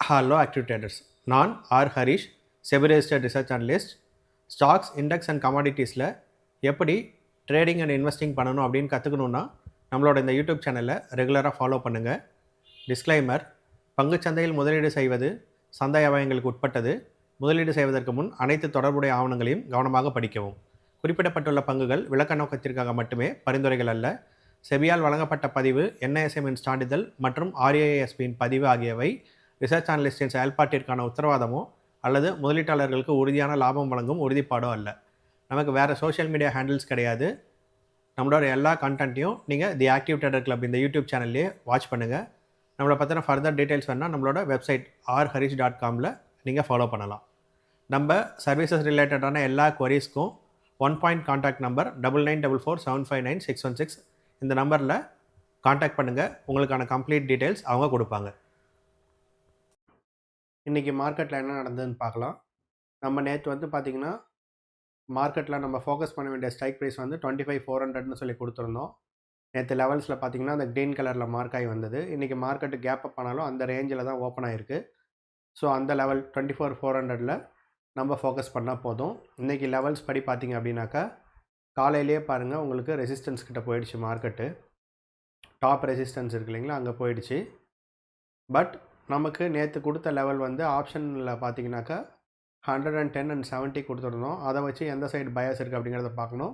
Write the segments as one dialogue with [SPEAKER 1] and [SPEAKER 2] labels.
[SPEAKER 1] Hello active traders. நான் Harish, SEBI registered research analyst. Stocks, index and கமாடிட்டிஸில் எப்படி trading and investing பண்ணணும் அப்படின்னு கற்றுக்கணுன்னா நம்மளோட இந்த யூடியூப் சேனலை ரெகுலராக ஃபாலோ பண்ணுங்கள். டிஸ்க்ளைமர்: பங்குச்சந்தையில் முதலீடு செய்வது சந்தை அபாயங்களுக்கு உட்பட்டது. முதலீடு செய்வதற்கு முன் அனைத்து தொடர்புடைய ஆவணங்களையும் கவனமாக படிக்கவும். குறிப்பிடப்பட்டுள்ள பங்குகள் விளக்க நோக்கத்திற்காக மட்டுமே, பரிந்துரைகள் அல்ல. செபியால் வழங்கப்பட்ட பதிவு, என்ஐஎஸ்எம்மின் சான்றிதழ் மற்றும் ஆர்ஏஎஸ்பியின் பதிவு ஆகியவை ரிசர்ச் அனலிஸ்டின் செயல்பாட்டிற்கான உத்தரவாதமோ அல்லது முதலீட்டாளர்களுக்கு உறுதியான லாபம் வழங்கும் உறுதிப்பாடோ அல்ல. நமக்கு வேறு சோஷியல் மீடியா ஹேண்டில்ஸ் கிடையாது. நம்மளோட எல்லா கண்டென்ட்டையும் நீங்கள் தி ஆக்டிவ் ட்ரேடர் கிளப் இந்த யூடியூப் சேனல்லே வாட்ச் பண்ணுங்கள். நம்மளை பற்றின ஃபர்தர் டீட்டெயில்ஸ் வேணால் நம்மளோட வெப்சைட் rharish.com நீங்கள் ஃபாலோ பண்ணலாம். நம்ம சர்வீசஸ் ரிலேட்டடான எல்லா குவரிஸ்க்கும் 1 பாயிண்ட் கான்டாக்ட் நம்பர் 9944759616 இந்த நம்பரில் கான்டாக்ட் பண்ணுங்கள். உங்களுக்கான கம்ப்ளீட் டீட்டெயில்ஸ் அவங்க கொடுப்பாங்க. இன்றைக்கி மார்க்கெட்டில் என்ன நடந்ததுன்னு பார்க்கலாம். நம்ம நேற்று பார்த்திங்கன்னா மார்க்கெட்டில் நம்ம ஃபோக்கஸ் பண்ண வேண்டிய ஸ்ட்ரைக் ப்ரைஸ் 25,400ன்னு சொல்லி கொடுத்துருந்தோம். நேற்று லெவல்ஸில் பார்த்திங்கன்னா அந்த க்ரீன் கலரில் மார்க் ஆகி வந்தது. இன்றைக்கி மார்க்கெட்டு கேப் அப் ஆனாலும் அந்த ரேஞ்சில் தான் ஓப்பன் ஆகிருக்கு. ஸோ அந்த லெவல் 24,400ல் நம்ம ஃபோக்கஸ் பண்ணால் போதும். இன்றைக்கி லெவல்ஸ் படி பார்த்திங்க அப்படின்னாக்கா காலையிலேயே பாருங்கள் உங்களுக்கு ரெசிஸ்டன்ஸ் கிட்ட போயிடுச்சு. மார்க்கெட்டு டாப் ரெசிஸ்டன்ஸ் இருக்கு இல்லைங்களா, அங்கே போயிடுச்சு. பட் நமக்கு நேற்று கொடுத்த லெவல் ஆப்ஷனில் பார்த்தீங்கன்னாக்கா 110 and 70 கொடுத்துருந்தோம். அதை வச்சு எந்த சைடு பயஸ் இருக்குது அப்படிங்கிறத பார்க்கணும்.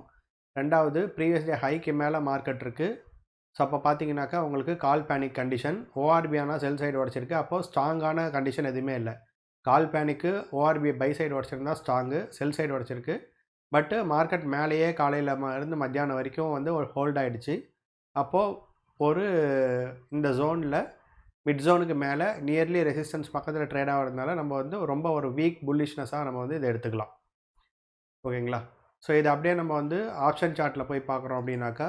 [SPEAKER 1] ரெண்டாவது, ப்ரீவியஸ் டே ஹைக்கு மேலே மார்க்கெட் இருக்குது. ஸோ அப்போ பார்த்தீங்கன்னாக்கா உங்களுக்கு கால் பேனிக் கண்டிஷன். ஓஆர்பி ஆனால் செல் சைடு உடச்சிருக்கு. அப்போது ஸ்ட்ராங்கான கண்டிஷன் எதுவுமே இல்லை. கால் பேனிக்கு ஓஆர்பி பை சைடு உடச்சிருந்தா ஸ்ட்ராங்கு, செல் சைடு உடச்சிருக்கு. பட்டு மார்க்கெட் மேலேயே காலையில் இருந்து மத்தியானம் வரைக்கும் ஒரு ஹோல்ட் ஆகிடுச்சு. அப்போது ஒரு இந்த ஜோனில் மிட் ஜோனுக்கு மேலே நியர்லி ரெசிஸ்டன்ஸ் பக்கத்தில் ட்ரேட் ஆகிறதுனால நம்ம ரொம்ப ஒரு வீக் புல்லிஷ்னஸாக நம்ம இதை எடுத்துக்கலாம். ஓகேங்களா? ஸோ இது அப்படியே நம்ம ஆப்ஷன் சார்ட்டில் போய் பார்க்குறோம் அப்படின்னாக்கா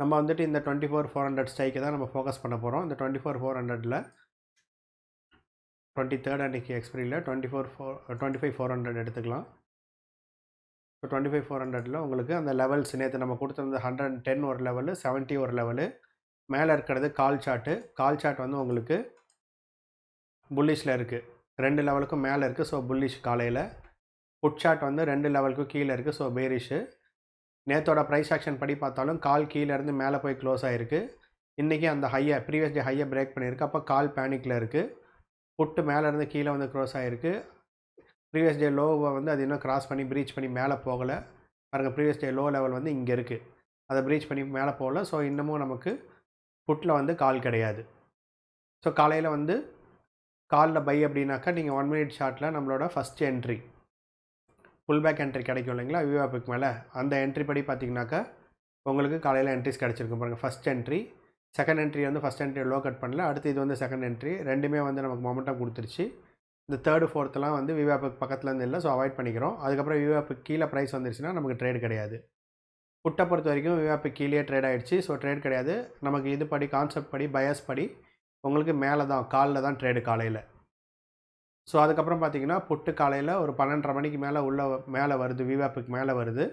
[SPEAKER 1] நம்ம இந்த 24,400 ஸ்ட்ரைக்கை தான் நம்ம ஃபோக்கஸ் பண்ண போகிறோம். இந்த 24,400ல் 23rd அன்றைக்கி எக்ஸ்பிரியில் 25,400 எடுத்துக்கலாம். ஸோ 25,400ல் உங்களுக்கு அந்த லெவல்ஸ் நேற்று நம்ம கொடுத்துருந்த 110 ஒரு லெவலு, 70 ஒரு லெவலு, மேலே இருக்கிறது கால் சார்ட்டு. கால் சார்ட் உங்களுக்கு புல்லிஷில் இருக்குது. 2 லெவலுக்கும் மேலே இருக்குது. ஸோ புல்லிஷ் காலையில். புட் சார்ட் 2 லெவலுக்கும் கீழே இருக்குது. ஸோ பேரிஷு. நேற்றோட ப்ரைஸ் ஆக்ஷன் படி பார்த்தாலும் கால் கீழேருந்து மேலே போய் க்ளோஸ் ஆகிருக்கு. இன்றைக்கி அந்த ஹையை ப்ரீவியஸ் டே ஹையை பிரேக் பண்ணியிருக்கு. அப்போ கால் பேனிக்கில் இருக்குது. புட்டு மேலேருந்து கீழே க்ளோஸ் ஆகிருக்கு. ப்ரீவியஸ் டே லோவை அது இன்னும் கிராஸ் பண்ணி ப்ரீச் பண்ணி மேலே போகலை. பாருங்கள், ப்ரீவியஸ் டே லோ லெவல் இங்கே இருக்குது. அதை ப்ரீச் பண்ணி மேலே போகலை. ஸோ இன்னமும் நமக்கு புட்டில் கால் கிடையாது. ஸோ காலையில் காலில் பை அப்படின்னாக்கா நீங்கள் 1 minute ஷார்ட்டில் நம்மளோட first entry pullback entry கிடைக்கும் இல்லைங்களா, விவாப்புக்கு மேலே. அந்த என்ட்ரி படி பார்த்திங்கனாக்கா உங்களுக்கு காலையில் என்ட்ரிஸ் கிடச்சிருக்கும். பாருங்கள், first entry, second entry first entry low cut பண்ணல. அடுத்து இது செகண்ட் என்ட்ரி. ரெண்டுமே நமக்கு மொமெண்டம் கொடுத்துருச்சு. இந்த தேர்டு ஃபோர்த்துலாம் விவாப்புக்கு பக்கத்துலேருந்து இல்லை. ஸோ அவாய்ட் பண்ணிக்கிறோம். அதுக்கப்புறம் விவாப்புக்கு கீழே ப்ரைஸ் வந்துருச்சுன்னா நமக்கு ட்ரேட் கிடையாது. புட்டை பொறுத்த வரைக்கும் விவாப்பு கீழே ட்ரேட் ஆகிடுச்சு. ஸோ ட்ரேட் கிடையாது. நமக்கு இது படி கான்செப்ட் படி பயஸ் படி உங்களுக்கு மேலே தான் காலில் தான் ட்ரேடு காலையில். ஸோ அதுக்கப்புறம் பார்த்திங்கன்னா புட்டு காலையில் ஒரு 12:30 மணிக்கு மேலே வருது. விவாப்புக்கு மேலே வருது.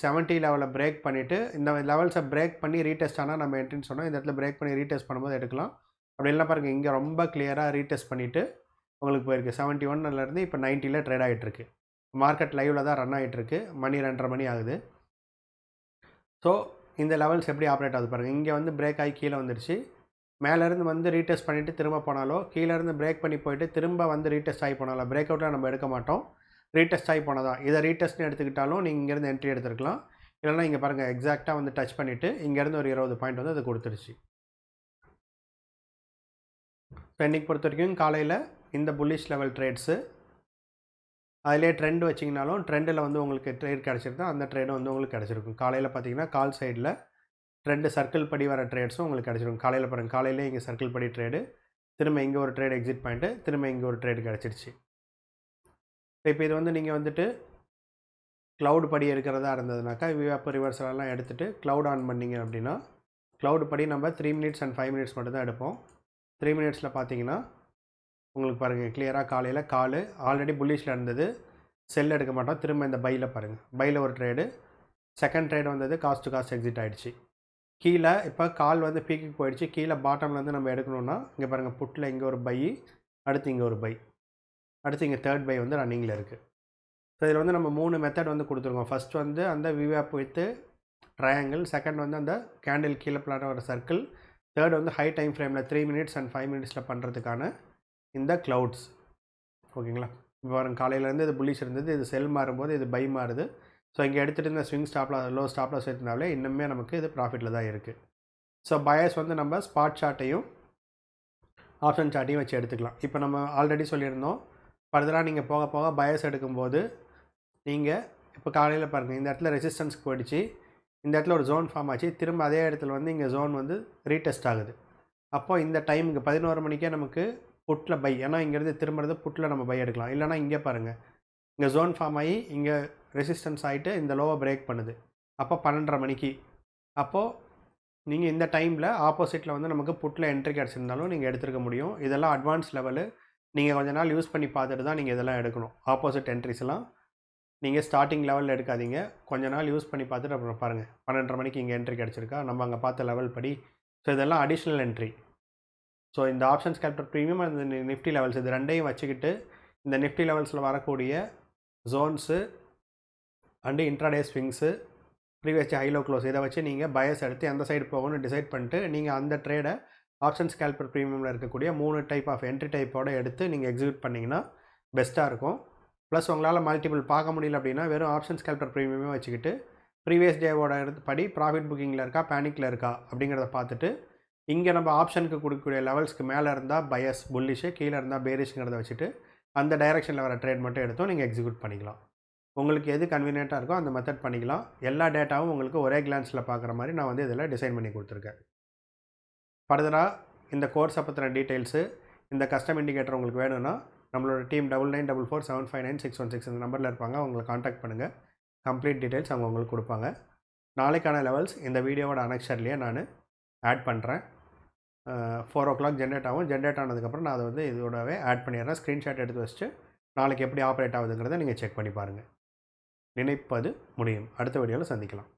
[SPEAKER 1] 70 லெவலில் பிரேக் பண்ணிவிட்டு இந்த லெவல்ஸை பிரேக் பண்ணி ரீடெஸ்ட் ஆனால் நம்ம என்ட்ரின்னு சொன்னோம். இந்த இடத்துல பிரேக் பண்ணி ரீடெஸ்ட் பண்ணும்போது எடுக்கலாம். அப்படி இல்லை பாருங்கள், இங்கே ரொம்ப கிளியராக ரீடெஸ்ட் பண்ணிவிட்டு உங்களுக்கு போயிருக்கு. 71லேருந்து இப்போ 90ல் ட்ரேட் ஆகிட்டுருக்கு. மார்க்கெட் லைவில் தான் ரன் ஆகிட்டுருக்கு. மணி 2:30 மணி ஆகுது. ஸோ இந்த லெவல்ஸ் எப்படி ஆப்ரேட் ஆகுது பாருங்கள். இங்கே பிரேக் ஆகி கீழே வந்துடுச்சு. மேலேருந்து ரீடெஸ்ட் பண்ணிவிட்டு திரும்ப போனாலோ, கீழேருந்து பிரேக் பண்ணி போயிட்டு திரும்ப ரீடெஸ்ட் ஆகி போனாலோ, பிரேக் அவுட்டில் நம்ம எடுக்க மாட்டோம். ரீடெஸ்ட் ஆகி போனதான். இதை ரீடெஸ்ட்னு எடுத்துக்கிட்டாலும் நீங்கள் இங்கேருந்து என்ட்ரி எடுத்துருக்கலாம். இல்லைனா இங்கே பாருங்கள், எக்ஸாக்டாக டச் பண்ணிவிட்டு இங்கேருந்து ஒரு 20 பாயிண்ட் அது கொடுத்துருச்சு. ஸோ இன்றைக்கி பொறுத்த வரைக்கும் காலையில் இந்த புல்லிஷ் லெவல் ட்ரேட்ஸு, அதிலே ட்ரெண்ட் வச்சிங்கனாலும் ட்ரெண்டில் உங்களுக்கு ட்ரேட் கிடச்சிருந்தா அந்த ட்ரேடும் உங்களுக்கு கிடச்சிருக்கும். காலையில் பார்த்தீங்கன்னா கால் சைடில் ட்ரெண்டு சர்க்கிள் படி வர ட்ரேட்ஸும் உங்களுக்கு கிடச்சிருக்கும். காலையில் பாருங்கள், காலையிலே இங்கே சர்க்கிள் படி ட்ரேடு, திரும்ப இங்கே ஒரு ட்ரேட் எக்ஸிட் பாயிண்ட்டு, திரும்ப இங்கே ஒரு ட்ரேடு கிடச்சிருச்சு. இப்போ இது நீங்கள் க்ளவுட் படி எடுக்கிறதா இருந்ததுனாக்கா விவாப்பு ரிவர்சலெல்லாம் எடுத்துகிட்டு க்ளவுட் ஆன் பண்ணிங்க அப்படின்னா, க்ளவுட் படி நம்ம 3 minutes and 5 minutes மட்டும் தான் எடுப்போம். 3 minutesல பார்த்தீங்கன்னா உங்களுக்கு பாருங்கள் கிளியராக காலையில் கால் ஆல்ரெடி புல்லிஷில் இருந்தது. செல் எடுக்க மாட்டோம். திரும்ப இந்த பையில் பாருங்கள், பையில் ஒரு trade, second trade cost to cost exit ஆகிடுச்சு. கீழே இப்போ கால் வந்து பீக்குக்கு போயிடுச்சு. கீழே பாட்டம்லேருந்து நம்ம எடுக்கணும்னா, இங்கே பாருங்கள் புட்டில் இங்கே ஒரு பை, அடுத்து இங்கே ஒரு பை, அடுத்து இங்கே தேர்ட் பை வந்து ரன்னிங்கில் இருக்குது. ஸோ இதில் வந்து நம்ம 3 மெத்தட் வந்து கொடுத்துருக்கோம். ஃபர்ஸ்ட் வந்து அந்த விவேப் வித் ட்ரையாங்கிள், செகண்ட் வந்து அந்த கேண்டில் கீழே பிளான ஒரு சர்க்கிள், தேர்ட் வந்து ஹை டைம் ஃப்ரேமில் 3 மினிட்ஸ் அண்ட் 5 மினிட்ஸில் பண்ணுறதுக்கான இந்த க்ளவுட்ஸ். ஓகேங்களா? இப்போ பாருங்கள் காலையிலேருந்து இது புல்லிஷ் இருந்தது, இது செல் மாறும்போது இது பை மாறுது. ஸோ இங்கே எடுத்துகிட்டு இருந்த ஸ்விங் ஸ்டாப்லாஸ் லோ ஸ்டாப்லாஸ் எடுத்தனாலே இன்னுமே நமக்கு இது ப்ராஃபிட்டில் தான் இருக்குது. ஸோ பயஸ் வந்து நம்ம ஸ்பாட் சார்ட்டையும் ஆப்ஷன் சார்ட்டையும் வச்சு எடுத்துக்கலாம். இப்போ நம்ம ஆல்ரெடி சொல்லியிருந்தோம், ஃபர்தராக நீங்கள் போக போக பயஸ் எடுக்கும்போது நீங்கள் இப்போ காலையில் பாருங்கள் இந்த இடத்துல ரெசிஸ்டன்ஸ்க்கு போயிடுச்சு, இந்த இடத்துல ஒரு ஜோன் ஃபார்ம் ஆச்சு, திரும்ப அதே இடத்துல வந்து இங்கே ஜோன் வந்து ரீடெஸ்ட் ஆகுது. அப்போது இந்த டைமுக்கு 11 மணிக்கே நமக்கு புட்டில் பை, ஏன்னா இங்கேருந்து திரும்புறது புட்டில் நம்ம பை எடுக்கலாம். இல்லைனா இங்கே பாருங்கள் இங்கே ஜோன் ஃபார்ம் ஆகி இங்கே ரெசிஸ்டன்ஸ் ஆகிட்டு இந்த லோவை பிரேக் பண்ணுது. அப்போ 12:30 மணிக்கு அப்போது நீங்கள் இந்த டைமில் ஆப்போசிட்டில் வந்து நமக்கு புட்டில் என்ட்ரி கிடச்சிருந்தாலும் நீங்கள் எடுத்துருக்க முடியும். இதெல்லாம் அட்வான்ஸ் லெவலு. நீங்கள் கொஞ்ச நாள் யூஸ் பண்ணி பார்த்துட்டு தான் நீங்கள் இதெல்லாம் எடுக்கணும். ஆப்போசிட் என்ட்ரிஸ்லாம் நீங்கள் ஸ்டார்டிங் லெவலில் எடுக்காதீங்க. கொஞ்ச நாள் யூஸ் பண்ணி பார்த்துட்டு அப்புறம் பாருங்கள் 12:30 மணிக்கு இங்கே என்ட்ரி கிடச்சிருக்கா, நம்ம அங்கே பார்த்த லெவல் படி. ஸோ இதெல்லாம் அடிஷ்னல் என்ட்ரி. ஸோ இந்த ஆப்ஷன்ஸ் கேல்குலேட்டர் ப்ரீமியம் அந்த நிஃப்டி லெவல்ஸ் இது ரெண்டையும் வச்சுக்கிட்டு இந்த நிஃப்டி லெவல்ஸில் வரக்கூடிய Jones and intraday swings, previous high low close, இதை வச்சு நீங்கள் பயஸ் எடுத்து எந்த சைடு போகணும்னு டிசைட் பண்ணிட்டு நீங்கள் அந்த ட்ரேடை ஆப்ஷன்ஸ் கேல்குலேட்டர் ப்ரீமியமில் இருக்கக்கூடிய 3 டைப் ஆஃப் என்ட்ரி டைப்போடு எடுத்து நீங்கள் எக்ஸிக்யூட் பண்ணிங்கன்னா பெஸ்ட்டாக இருக்கும். ப்ளஸ் உங்களால் மல்டிபிள் பார்க்க முடியல அப்படின்னா வெறும் ஆப்ஷன்ஸ் கேல்குலேட்டர் ப்ரீமியமே வச்சுக்கிட்டு ப்ரீவியஸ் டேவோட படி ப்ராஃபிட் புக்கிங்கில் இருக்கா பேனிக்கில் இருக்கா அப்படிங்கிறத பார்த்துட்டு இங்கே நம்ம ஆப்ஷனுக்கு கொடுக்கக்கூடிய லெவல்ஸ்க்கு மேலே இருந்தால் பயஸ் புல்லிஷு, கீழே இருந்தால் பேரிஷ்ங்கிறத வச்சுட்டு அந்த டைரெக்ஷனில் வர ட்ரேட் மட்டும் எடுத்தோம் நீங்கள் எக்ஸிக்யூட் பண்ணிக்கலாம். உங்களுக்கு எது கன்வீனியண்ட்டாக இருக்கோ அந்த மெத்தட் பண்ணிக்கலாம். எல்லா டேட்டாவும் உங்களுக்கு ஒரே கிளான்ஸில் பார்க்குற மாதிரி நான் வந்து இதில் டிசைன் பண்ணி கொடுத்துருக்கேன். ஃபர்தராக இந்த கோர்ஸை பற்றின டீட்டெயில்ஸு, இந்த கஸ்டம் இண்டிகேட்டர் உங்களுக்கு வேணும்னா நம்மளோட டீம் 9944759616 இந்த நம்பரில் இருப்பாங்க, அவங்களை காண்டாக்ட் பண்ணுங்கள். கம்ப்ளீட் டீட்டெயில்ஸ் அவங்க உங்களுக்கு கொடுப்பாங்க. நாளைக்கான லெவல்ஸ் இந்த வீடியோவோட அனெக்ஷர்லேயே நான் ஆட் பண்ணுறேன். 4 o'clock ஜென்ரேட் ஆகும். ஜென்ரேட் ஆனதுக்கப்புறம் நான் அதை வந்து இதோடவே ஆட் பண்ணிடுறேன். ஸ்க்ரீன்ஷாட் எடுத்து வச்சுட்டு நாளைக்கு எப்படி ஆப்ரேட் ஆகுதுங்கிறத நீங்கள் செக் பண்ணி பாருங்கள். நினைப்பது முடியும். அடுத்த வீடியோவில் சந்திக்கலாம்.